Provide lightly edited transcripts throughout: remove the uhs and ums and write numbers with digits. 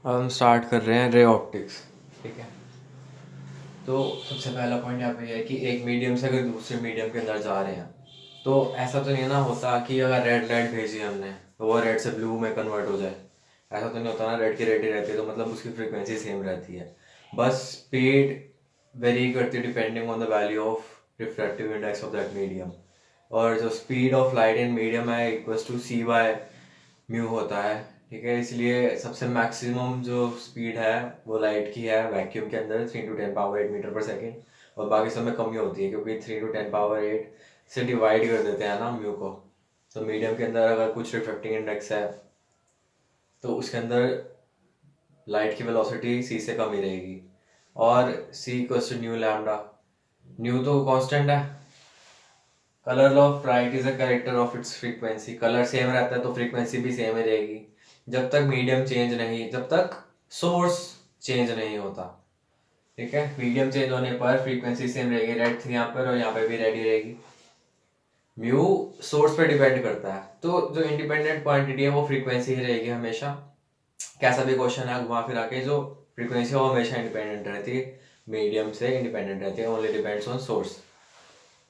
हम स्टार्ट कर रहे हैं रे ऑप्टिक्स। ठीक है, तो सबसे पहला पॉइंट यहाँ पे है कि एक मीडियम से अगर दूसरे मीडियम के अंदर जा रहे हैं तो ऐसा तो नहीं ना होता कि अगर रेड लाइट भेजी हमने तो वो रेड से ब्लू में कन्वर्ट हो जाए। ऐसा तो नहीं होता ना, रेड की रेड ही रहती है तो मतलब उसकी फ्रीक्वेंसी सेम रहती है। बस स्पीड वेरी करती है depending on the value of refractive index of that medium. और जो speed of light in medium है equals to c by mu होता है। ठीक है, इसलिए सबसे मैक्सिमम जो स्पीड है वो लाइट की है वैक्यूम के अंदर 3 × 10⁻8 मीटर पर सेकेंड। और बाकी सब में कमी होती है क्योंकि 3 × 10⁻8 से डिवाइड कर देते हैं ना म्यू को। तो मीडियम के अंदर अगर कुछ रिफ्रैक्टिंग इंडेक्स है तो उसके अंदर लाइट की वेलोसिटी सी से कम ही रहेगी। और c equals to nu lambda. Nu तो कांस्टेंट है। Colour of light is a character of its frequency. Colour same रहता है तो फ्रीक्वेंसी भी सेम ही रहेगी जब तक मीडियम चेंज नहीं, जब तक सोर्स चेंज नहीं होता। ठीक है, मीडियम चेंज होने पर फ्रीक्वेंसी सेम रहेगी, रेड थी यहाँ पर और यहाँ पे भी रेड ही रहेगी। म्यू सोर्स पे डिपेंड करता है, तो जो इंडिपेंडेंट क्वांटिटी है वो फ्रीक्वेंसी ही रहेगी हमेशा। कैसा भी क्वेश्चन है घुमा फिरा के, जो फ्रीक्वेंसी है वो हमेशा इंडिपेंडेंट रहती है, मीडियम से इंडिपेंडेंट रहती है, only depends on source.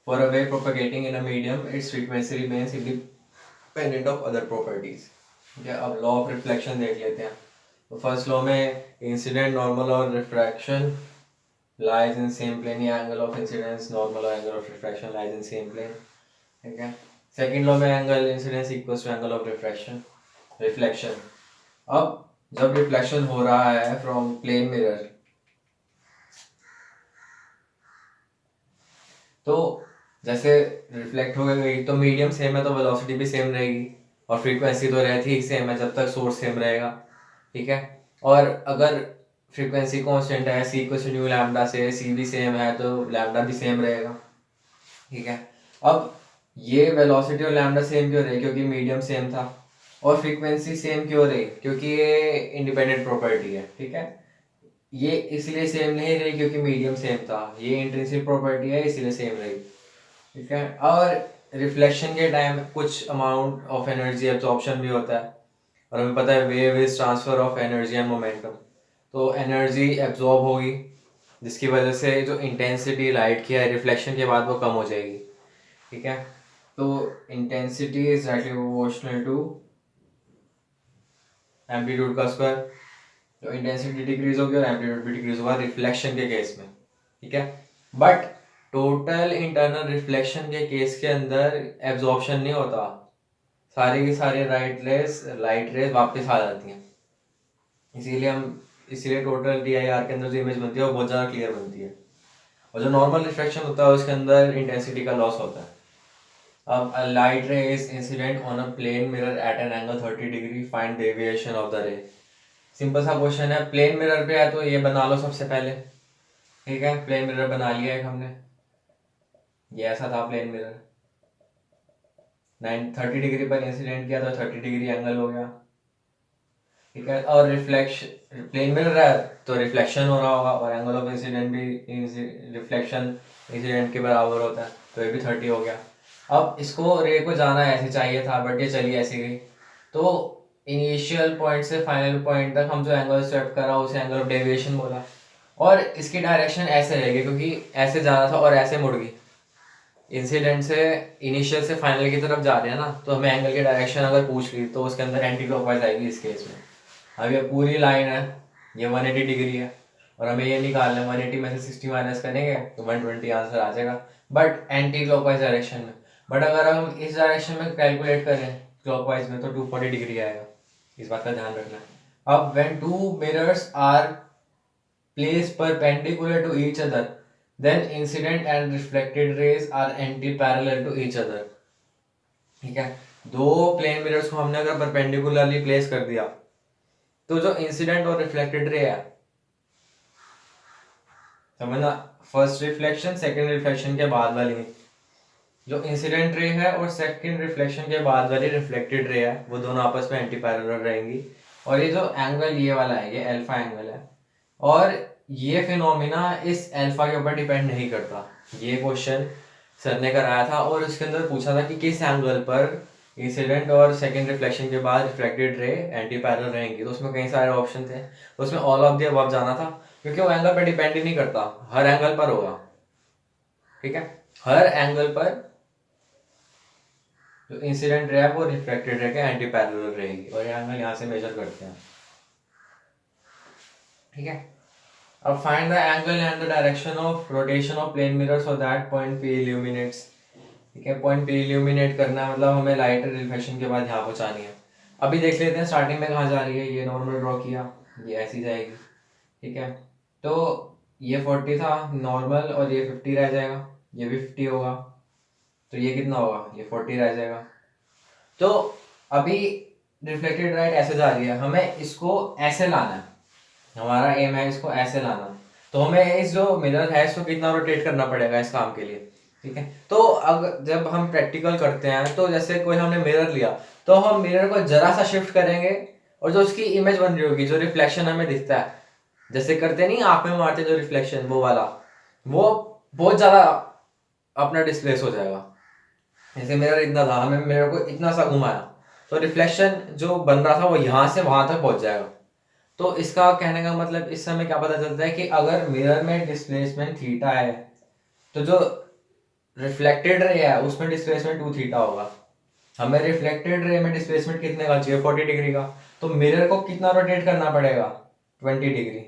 For a wave propagating in a medium, its frequency remains independent of other properties. ठीक है, अब लॉ ऑफ रिफ्लेक्शन देख लेते हैं। तो फर्स्ट लॉ में इंसिडेंट, नॉर्मल और refraction lies in same plane, या एंगल ऑफ इंसिडेंस नॉर्मल और angle of refraction lies in same plane. ठीक है, सेकेंड लॉ में angle incidence equals to angle of reflection. अब जब रिफ्लेक्शन हो रहा है फ्रॉम प्लेन मिरर तो जैसे रिफ्लेक्ट हो गई तो मीडियम सेम है तो वेलोसिटी भी सेम रहेगी और फ्रीक्वेंसी तो रहती ही सेम है जब तक सोर्स सेम रहेगा। ठीक है, और अगर फ्रीक्वेंसी कांस्टेंट है सी इक्वल्स टू न्यू लैम्डा से, सी भी सेम है तो लैम्डा भी सेम रहेगा। ठीक है, अब ये वेलोसिटी और लैम्डा सेम क्यों रहे? क्योंकि मीडियम सेम था। और फ्रीक्वेंसी सेम क्यों रही? क्योंकि ये इंडिपेंडेंट प्रॉपर्टी है। ठीक है, ये इसलिए सेम नहीं रही क्योंकि मीडियम सेम था, ये इंट्रिंसिक प्रॉपर्टी है इसलिए सेम रही। ठीक है, और रिफ्लेक्शन के टाइम कुछ अमाउंट ऑफ एनर्जी एब्जॉर्प्शन भी होता है और हमें पता है wave is transfer of energy and momentum. तो एनर्जी एब्जॉर्ब होगी जिसकी वजह से जो इंटेंसिटी लाइट की है रिफ्लेक्शन के बाद वो कम हो जाएगी। ठीक है, तो intensity is directly proportional to amplitude का स्क्वायर। तो इंटेंसिटी डिक्रीज होगी और एम्पलीट्यूड भी डिक्रीज होगा रिफ्लेक्शन के केस में। ठीक है, बट टोटल इंटरनल रिफ्लेक्शन के केस के अंदर एब्जॉर्प्शन नहीं होता, सारी की सारी लाइट रेज वापस आ जाती हैं। इसीलिए टोटल DIR के अंदर जो इमेज बनती है वो बहुत ज़्यादा क्लियर बनती है। और जो नॉर्मल रिफ्लेक्शन होता है उसके अंदर इंटेंसिटी का लॉस होता है। अब a light ray is incident on a plane mirror at an angle 30 degree, find deviation of the ray। Simple सा क्वेश्चन है, प्लेन मिरर पे है तो ये बना लो सबसे पहले। ठीक है, प्लेन मिरर बना लिया एक हमने, ये ऐसा था प्लेन मिरर, 30 डिग्री पर इंसिडेंट किया तो 30 डिग्री एंगल हो गया। ठीक है, और रिफ्लेक्शन प्लेन मिरर है तो रिफ्लेक्शन हो रहा होगा और एंगल ऑफ इंसिडेंट भी रिफ्लेक्शन इंसिडेंट के बराबर होता है तो ये भी 30 हो गया। अब इसको रे को जाना ऐसे चाहिए था बट ये चली ऐसी गई। तो इनिशियल पॉइंट से फाइनल पॉइंट तक हम जो एंगल स्वेप्ट करा उसे एंगल ऑफ डेविएशन बोला। और इसकी डायरेक्शन ऐसे रहेगी क्योंकि ऐसे जाना था और ऐसे मुड़ गई। इंसिडेंट से इनिशियल से फाइनल की तरफ जा रहे हैं ना, तो हमें एंगल की डायरेक्शन अगर पूछ ली तो उसके अंदर एंटी क्लॉकवाइज आएगी इस केस में। अब ये पूरी लाइन है, ये 180 डिग्री है और हमें ये निकालना है, 180 में से 60 माइनस करेंगे तो 120 आंसर आ जाएगा, बट एंटी क्लॉकवाइज डायरेक्शन में। बट अगर हम इस डायरेक्शन में कैलकुलेट करें क्लॉकवाइज में तो 240 डिग्री आएगा, इस बात का ध्यान रखना है। अब when two mirrors are placed perpendicular to each other, then incident and reflected rays are anti-parallel to each other। ठीक है, दो प्लेन मिरर्स को हमने अगर परपेंडिकुलरली प्लेस कर दिया तो जो इंसिडेंट और रिफ्लेक्टेड रे है, समझना, फर्स्ट रिफ्लेक्शन सेकंड रिफ्लेक्शन के बाद वाली, जो इंसिडेंट रे है और सेकंड रिफ्लेक्शन के बाद वाली रिफ्लेक्टेड रे है वो दोनों आपस में एंटी पैरेलल रहेंगी। और ये जो एंगल ये वाला है ये अल्फा एंगल है और ये फिनोमिना इस अल्फा के ऊपर डिपेंड नहीं करता। ये क्वेश्चन सर ने कराया था और उसके अंदर पूछा था कि किस एंगल पर इंसिडेंट और सेकंड रिफ्लेक्शन के बाद रिफ्लेक्टेड रे एंटी पैरेलल रहेंगी, तो उसमें कई सारे ऑप्शन थे, तो उसमें ऑल ऑफ द अबव जाना था, क्योंकि वो एंगल पर डिपेंड ही नहीं करता, हर एंगल पर होगा। ठीक है, हर एंगल पर जो इंसिडेंट रे है वो रिफ्लेक्टेड रे के एंटी पैरेलल रहेगी, और ये एंगल यहाँ से मेजर करते हैं। ठीक है, अब find the angle and the direction of rotation of plane mirror so that point P illuminates. ठीक है, पॉइंट पी इल्यूमिनेट करना है, मतलब हमें लाइट रिफ्लेक्शन के बाद यहाँ पहुँचानी है। अभी देख लेते हैं स्टार्टिंग में कहाँ जा रही है, ये नॉर्मल ड्रॉ किया, ये ऐसी जाएगी। ठीक है, तो ये 40 था नॉर्मल, और ये 50 रह जाएगा, ये भी 50 होगा, तो ये कितना होगा, ये 40 रह जाएगा। तो अभी रिफ्लेक्टेड लाइट ऐसे जा रही है, हमें इसको ऐसे लाना है, हमारा एम है इसको ऐसे लाना। तो हमें इस जो मिरर है इसको कितना रोटेट करना पड़ेगा इस काम के लिए। ठीक है, तो अब जब हम प्रैक्टिकल करते हैं, तो जैसे कोई हमने मिरर लिया, तो हम मिरर को जरा सा शिफ्ट करेंगे, और जो उसकी इमेज बन रही होगी, जो रिफ्लेक्शन हमें दिखता है, जैसे करते नहीं आंख में मारते जो रिफ्लेक्शन, वो वाला, वो बहुत ज्यादा अपना डिस्प्लेस हो जाएगा। जैसे मिरर इतना था, हमें मिरर को इतना सा घुमाया, तो रिफ्लेक्शन जो बन रहा था वो यहाँ से वहां तक पहुंच जाएगा। तो इसका कहने का मतलब इस समय क्या पता चलता है कि अगर मिरर में डिस्प्लेसमेंट थीटा है, तो जो रिफ्लेक्टेड रे है उसमें डिस्प्लेसमेंट 2 थीटा होगा। हमें रिफ्लेक्टेड रे में डिस्प्लेसमेंट कितने का चाहिए, 40 डिग्री का, तो मिरर को कितना रोटेट करना पड़ेगा, 20 डिग्री।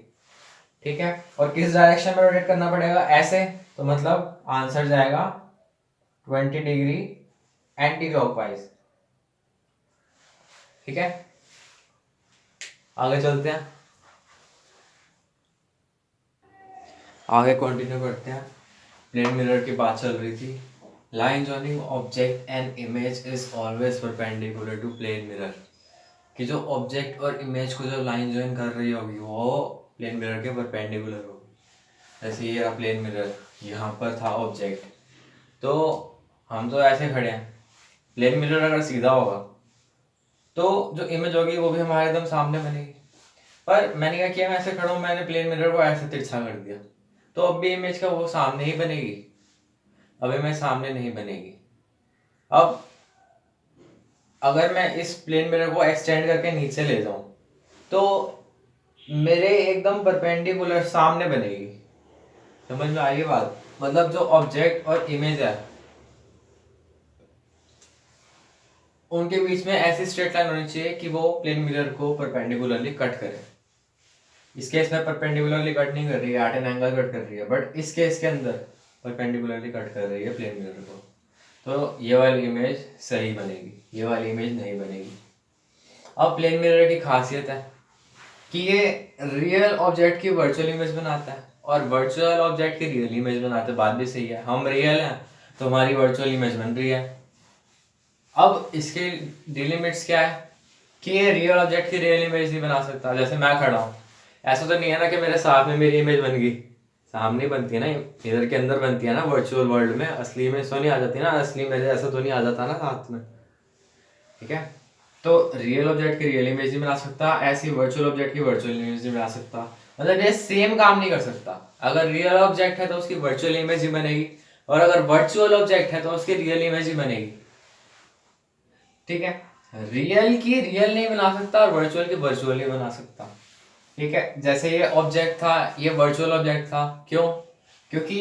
ठीक है, और किस डायरेक्शन में रोटेट करना पड़ेगा, ऐसे, तो मतलब आंसर जाएगा 20 डिग्री एंटी क्लॉकवाइज। ठीक है, आगे चलते हैं, आगे कंटिन्यू करते हैं। प्लेन मिरर की बात चल रही थी। Line joining object and image is always perpendicular to plane mirror, कि जो ऑब्जेक्ट और इमेज को जो लाइन जॉइन कर रही होगी वो प्लेन मिरर के परपेंडिकुलर होगी। जैसे ये रहा प्लेन मिरर, यहाँ पर था ऑब्जेक्ट, तो हम तो ऐसे खड़े हैं, प्लेन मिरर अगर सीधा होगा तो जो इमेज होगी वो भी हमारे एकदम सामने बनेगी। पर मैंने क्या किया, मैं ऐसे खड़ा हूँ, मैंने प्लेन मिरर को ऐसे तिरछा कर दिया, तो अब भी इमेज का वो सामने ही बनेगी, अब इमेज सामने नहीं बनेगी। अब अगर मैं इस प्लेन मिरर को एक्सटेंड करके नीचे ले जाऊं, तो मेरे एकदम परपेंडिकुलर सामने बनेगी। समझ में आई बात, मतलब जो ऑब्जेक्ट और इमेज है उनके बीच में ऐसी स्ट्रेट लाइन होनी चाहिए कि वो प्लेन मिरर को परपेंडिकुलरली कट करे। इस केस में परपेंडिकुलरली कट नहीं कर रही है, एट एन एंगल कट कर रही है, बट इस केस के अंदर परपेंडिकुलरली कट कर रही है प्लेन मिरर को, तो ये वाली इमेज सही बनेगी, ये वाली इमेज नहीं बनेगी। अब प्लेन मिरर की खासियत है कि ये रियल ऑब्जेक्ट की वर्चुअल इमेज बनाता है, और वर्चुअल ऑब्जेक्ट की रियल इमेज बनाता है। बात भी सही है, हम रियल हैं तो हमारी वर्चुअल इमेज बन रही है। अब इसके डिलिमिट्स क्या है कि ये रियल ऑब्जेक्ट की रियल इमेज नहीं बना सकता। जैसे मैं खड़ा हूँ, ऐसा तो नहीं है ना कि मेरे साथ में मेरी इमेज बन गई, सामने बनती है ना, मिरर के अंदर बनती है ना, वर्चुअल वर्ल्ड में असली इमेज तो नहीं आ जाती ना, असली मेरे ऐसा तो नहीं आ जाता ना साथ में। ठीक है, तो रियल ऑब्जेक्ट की रियल इमेज नहीं बना सकता, ऐसी वर्चुअल ऑब्जेक्ट की वर्चुअल इमेज नहीं बना सकता, मतलब ये सेम काम नहीं कर सकता। अगर रियल ऑब्जेक्ट है तो उसकी वर्चुअल इमेज ही बनेगी, और अगर वर्चुअल ऑब्जेक्ट है तो उसकी रियल इमेज ही बनेगी। ठीक है, रियल की रियल नहीं बना सकता और वर्चुअल की वर्चुअल नहीं बना सकता। ठीक है, जैसे ये ऑब्जेक्ट था, ये वर्चुअल ऑब्जेक्ट था, क्यों, क्योंकि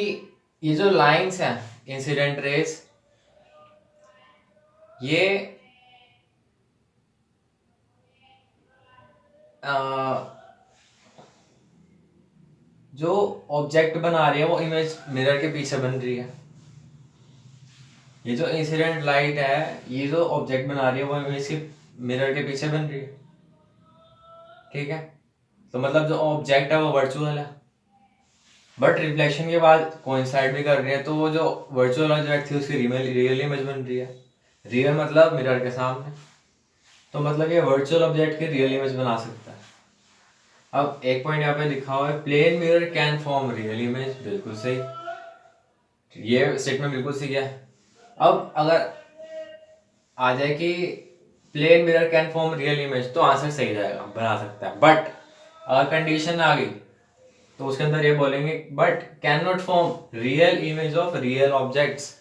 ये जो लाइंस हैं इंसिडेंट रेस, ये जो ऑब्जेक्ट बना रही है वो इमेज मिरर के पीछे बन रही है। ये जो इंसिडेंट लाइट है, ये जो ऑब्जेक्ट बना रही है वो इमेज के मिरर के पीछे बन रही है। ठीक है, तो मतलब जो ऑब्जेक्ट है वो वर्चुअल है, बट रिफ्लेक्शन के बाद कोइंसाइड भी कर रही है, तो वो जो वर्चुअल ऑब्जेक्ट थी उसकी रियल इमेज बन रही है। रियल मतलब मिरर के सामने, तो मतलब ये वर्चुअल ऑब्जेक्ट की रियल इमेज बना सकता है। अब एक पॉइंट यहाँ पे लिखा हुआ है, plane mirror can form real image, बिल्कुल सही, ये स्टेटमेंट बिल्कुल सही है। अब अगर आ जाए कि plane mirror can form real image, तो आंसर सही जाएगा, बना सकता है। बट अगर कंडीशन आ गई तो उसके अंदर ये बोलेंगे but can not form real image of real objects,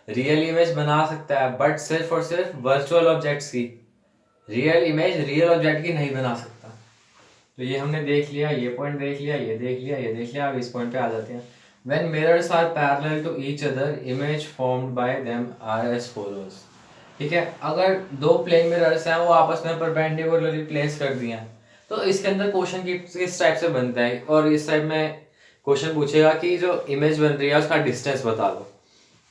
real image बना सकता है बट सिर्फ और सिर्फ वर्चुअल ऑब्जेक्ट्स की, रियल इमेज रियल ऑब्जेक्ट की नहीं बना सकता। तो ये हमने देख लिया, ये पॉइंट देख लिया, ये देख लिया, ये देख लिया। अब इस पॉइंट पे आ जाते हैं। When mirrors are parallel to each other image formed by them are as follows. ठीक है, अगर दो प्लेन मिरर्स हैं वो आपस में परपेंडिकुलरली प्लेस कर दिए हैं, तो इसके अंदर क्वेश्चन किस टाइप से बनता है, और इस टाइप में क्वेश्चन पूछेगा कि जो इमेज बन रही है उसका डिस्टेंस बता दो।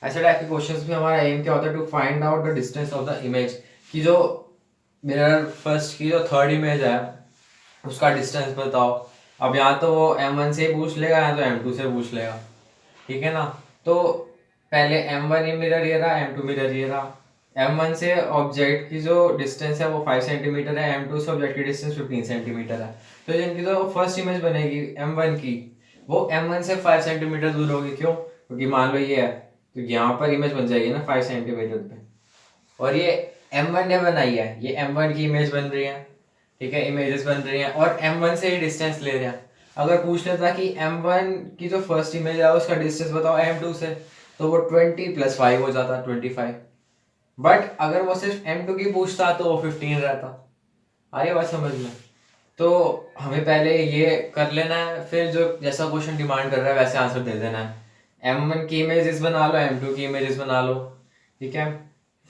ऐसे टाइप के क्वेश्चंस में हमारा एम क्या होता है, to find out the distance of the image, कि जो मिरर फर्स्ट की जो थर्ड इमेज है उसका डिस्टेंस बताओ। अब यहाँ तो वो M1 से पूछ लेगा या तो M2 से पूछ लेगा, ठीक है ना। तो पहले M1 मिरर ये रहा, M2 मिरर ये रहा। M1 से ऑब्जेक्ट की जो डिस्टेंस है वो 5 सेंटीमीटर है, M2 से ऑब्जेक्ट की डिस्टेंस 15 सेंटीमीटर है। तो जिनकी जो फर्स्ट इमेज बनेगी M1 की, वो M1 से 5 सेंटीमीटर दूर होगी। क्यों? क्योंकि मान लो ये है, तो यहाँ पर इमेज बन जाएगी ना 5 सेंटीमीटर पे, और ये M1 ने बनाई है, ये M1 की इमेज बन रही है, ठीक है, इमेजेस बन रही हैं, और M1 से ही डिस्टेंस ले रहे हैं। अगर पूछ लेता कि M1 की जो फर्स्ट इमेज है उसका डिस्टेंस बताओ M2 से, तो वो 20 + 5 हो जाता, 25। बट अगर वो सिर्फ M2 की पूछता तो वो 15 रहता। आइए बात समझ में। तो हमें पहले ये कर लेना है, फिर जो जैसा क्वेश्चन डिमांड कर रहा है वैसे आंसर दे देना है। M1 की इमेजेस बना लो, M2 की इमेजेस बना लो, ठीक है।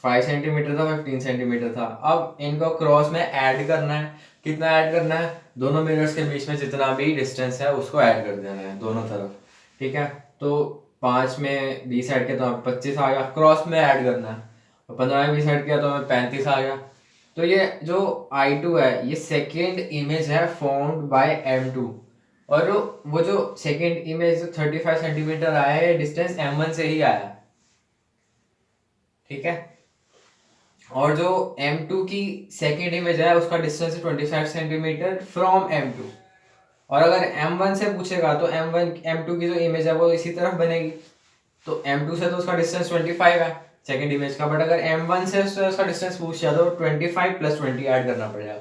5 सेंटीमीटर था, 15 सेंटीमीटर था। अब इनको क्रॉस में ऐड करना है। कितना ऐड करना है? दोनों मिरर्स के बीच में जितना भी डिस्टेंस है उसको ऐड कर देना है दोनों तरफ, ठीक है। तो 5 में 20 ऐड किया तो 25 आ गया, क्रॉस में ऐड करना है। और 15 में 20 ऐड किया तो हमें 35 आ गया। तो ये जो I2 है ये सेकेंड इमेज है फॉर्म्ड बाय M2, और वो जो सेकेंड इमेज 35 सेंटीमीटर आया है डिस्टेंस M1 से ही आया, ठीक है। और जो M2 की सेकेंड इमेज है उसका डिस्टेंस है 25 सेंटीमीटर फ्रॉम M2। और अगर M1 से पूछेगा तो M2 की जो इमेज है वो इसी तरफ बनेगी। तो M2 से तो उसका डिस्टेंस 25 है सेकेंड इमेज का, बट अगर M1 से उसका डिस्टेंस पूछ जाए तो 25 + 20 ऐड करना पड़ेगा,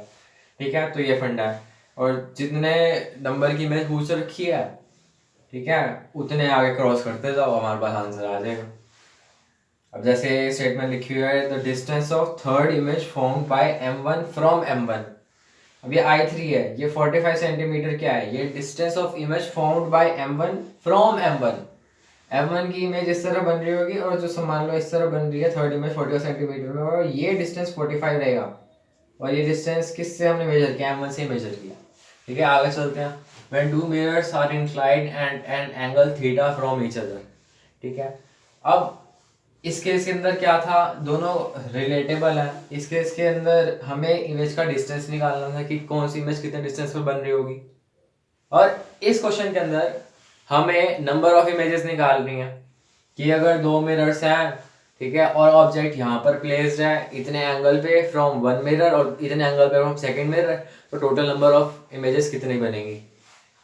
ठीक है। तो ये फंडा है, और जितने नंबर की इमेज पूछ रखी है, ठीक है, उतने आगे क्रॉस करते जाओ, हमारे पास आंसर आ जाएगा। अब जैसे स्टेटमेंट लिखी हुई है, the distance of third image formed bye M1 from M1। अब ये I3 है, ये 45 सेंटीमीटर क्या है, ये distance of image formed bye M1 from M1। M1 की इमेज इस तरह बन रही होगी, और जो मान लो इस तरह बन रही है थर्ड इमेज 45 सेंटीमीटर में, और ये डिस्टेंस 45 रहेगा। और ये डिस्टेंस किससे हमने मेजर किया? M1 से मेजर किया, ठीक है। आगे चलते हैं। When two mirrors are inclined and an angle theta from each other, ठीक है। अब इस केस के अंदर क्या था, दोनों रिलेटेबल है। इस केस के अंदर हमें इमेज का डिस्टेंस निकालना था कि कौन सी इमेज कितने डिस्टेंस पे बन रही होगी, और इस क्वेश्चन के अंदर हमें नंबर ऑफ इमेजेस निकालनी है कि अगर दो मिरर्स हैं, ठीक है, और ऑब्जेक्ट यहाँ पर प्लेस्ड है इतने एंगल पे फ्रॉम वन मिरर और इतने एंगल पे फ्रॉम सेकंड मिरर, तो टोटल नंबर ऑफ इमेजेस कितनी बनेगी,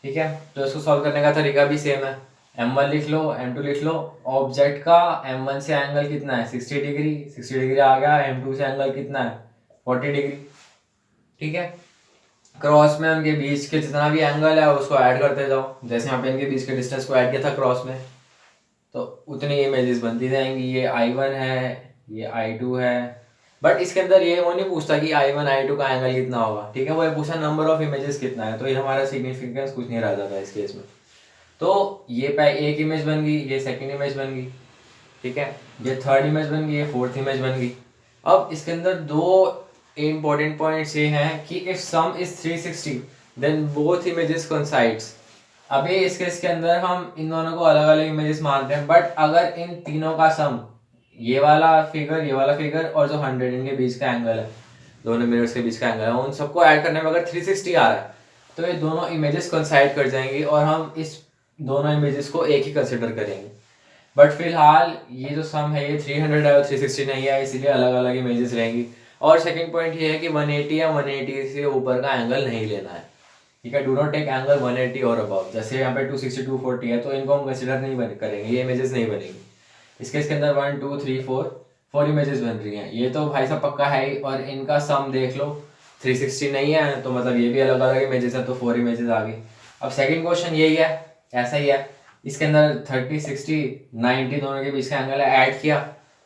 ठीक है। तो इसको सॉल्व करने का तरीका भी सेम है। M1 लिख लो, M2 लिख लो। ऑब्जेक्ट का M1 से एंगल कितना है? 60 डिग्री, 60 डिग्री आ गया। M2 से एंगल कितना है? 40 डिग्री, ठीक है। क्रॉस में उनके बीच के जितना भी एंगल है उसको ऐड करते जाओ। जैसे यहाँ पे इनके बीच के डिस्टेंस को ऐड किया था क्रॉस में, तो उतनी इमेजेस बनती जाएंगी। ये I1 है, ये I2 है, बट इसके अंदर ये वो नहीं पूछता कि I1 I2 का एंगल कितना होगा, ठीक है। वो ये पूछा नंबर ऑफ इमेजेस कितना है, तो ये हमारा सिग्निफिकेंस कुछ नहीं रह जाता इस केस में। तो ये एक इमेज बन गई, ये सेकंड इमेज बन गई, ठीक है, ये थर्ड इमेज बन गई, ये फोर्थ इमेज बन गई। अब इसके अंदर दो इंपॉर्टेंट पॉइंट्स ये हैं कि if sum is 360 then both images coincides. अभी इस केस के अंदर हम इन दोनों को अलग अलग इमेजेस मानते हैं, बट अगर इन तीनों का सम, ये वाला फिगर और जो 100 इनके बीच का एंगल है, दोनों मिरर्स के बीच का एंगल है, उन सबको ऐड करने में अगर 360 आ रहा है तो ये दोनों इमेजेस कोइंसाइड कर जाएंगी और हम इस दोनों इमेजेस को एक ही कंसिडर करेंगे। बट फिलहाल ये जो सम है ये 300 है और 360 नहीं है, इसीलिए अलग अलग इमेजेस रहेंगी। और सेकंड पॉइंट ये है कि 180 या 180 से ऊपर का एंगल नहीं लेना है, ठीक है। डू नॉट टेक एंगल 180 और अबव। जैसे यहाँ पे 260 240 है तो इनको हम कंसिडर नहीं करेंगे, ये इमेजेस नहीं बनेगी। इसके अंदर 1 2 3 4 इमेजेस बन रही हैं, ये तो भाई साहब पक्का है ही। और इनका सम देख लो, 360 नहीं है तो मतलब ये भी अलग अलग इमेजेस है, तो 4 इमेजेस आ गई। अब सेकंड क्वेश्चन यही है, ऐसा ही है। इसके अंदर 30 60 90 दोनों के बीच का एंगल है, ऐड किया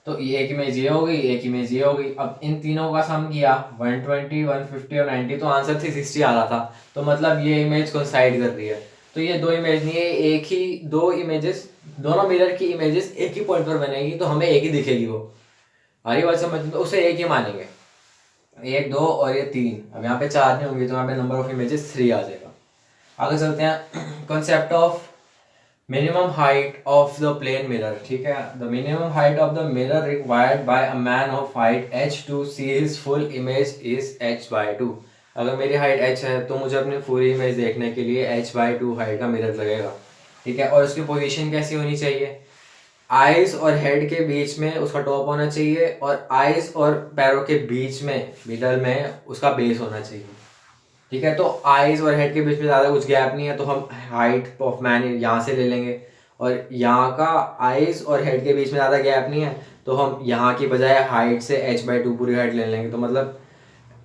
तो ये एक इमेज ये हो गई, एक इमेज ये हो गई। अब इन तीनों का सम किया 120, 150 और 90, तो आंसर 360 आ रहा था। तो मतलब ये इमेज कोइंसाइड कर रही है। तो ये दो इमेज नहीं है, एक ही दो इमेजेस, दोनों मिरर की इमेजेस एक ही पॉइंट पर बनेगी, तो हमें एक ही दिखेगी वो। आ रही बात समझ? तो उसे एक ही मानेंगे, एक, दो और ये तीन। अब यहाँ पे चार नहीं होंगी, तो यहाँ पे नंबर ऑफ इमेजेस 3 आ जाएगा। आगे चलते हैं, concept of minimum height of the plane mirror. ठीक है, the minimum height of the mirror required by a man of height h to see his full image is h/2। अगर मेरी height h है तो मुझे अपनी पूरी इमेज देखने के लिए h/2 हाइट का मिरर लगेगा। ठीक है, और उसकी पोजीशन कैसी होनी चाहिए? आइज और हेड के बीच में उसका टॉप होना चाहिए, और आइज और पैरों के बीच में मिडल में उसका बेस होना चाहिए। ठीक है, तो आईज और हेड के बीच में ज़्यादा कुछ गैप नहीं है, तो हम हाइट ऑफ मैन यहाँ से ले लेंगे। और यहाँ का आईज और हेड के बीच में ज़्यादा गैप नहीं है, तो हम यहाँ की बजाय हाइट से h/2 पूरी हाइट ले लेंगे। तो मतलब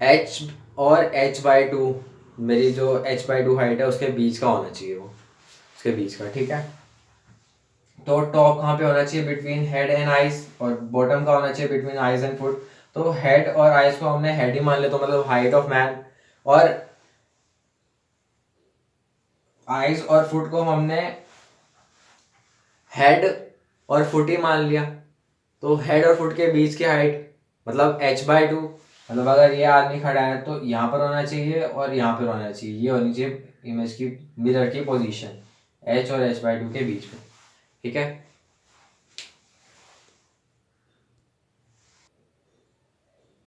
h और h/2, मेरी जो h/2 हाइट है उसके बीच का होना चाहिए वो, उसके बीच का। ठीक है, तो टॉप कहाँ पे होना चाहिए? बिटवीन हेड एंड आइज, और बॉटम का होना चाहिए बिटवीन आइज एंड फुट। तो हेड और आइज को हमने हेड ही मान लिया, तो मतलब हाइट ऑफ मैन, और आइज और फुट को हमने हेड और फुट ही मान लिया। तो हेड और फुट के बीच की हाइट मतलब h/2, मतलब अगर ये आदमी खड़ा है तो यहाँ पर होना चाहिए और यहाँ पर होना चाहिए, ये होनी चाहिए इमेज की मिरर की पोजीशन h और h/2 के बीच में। ठीक है,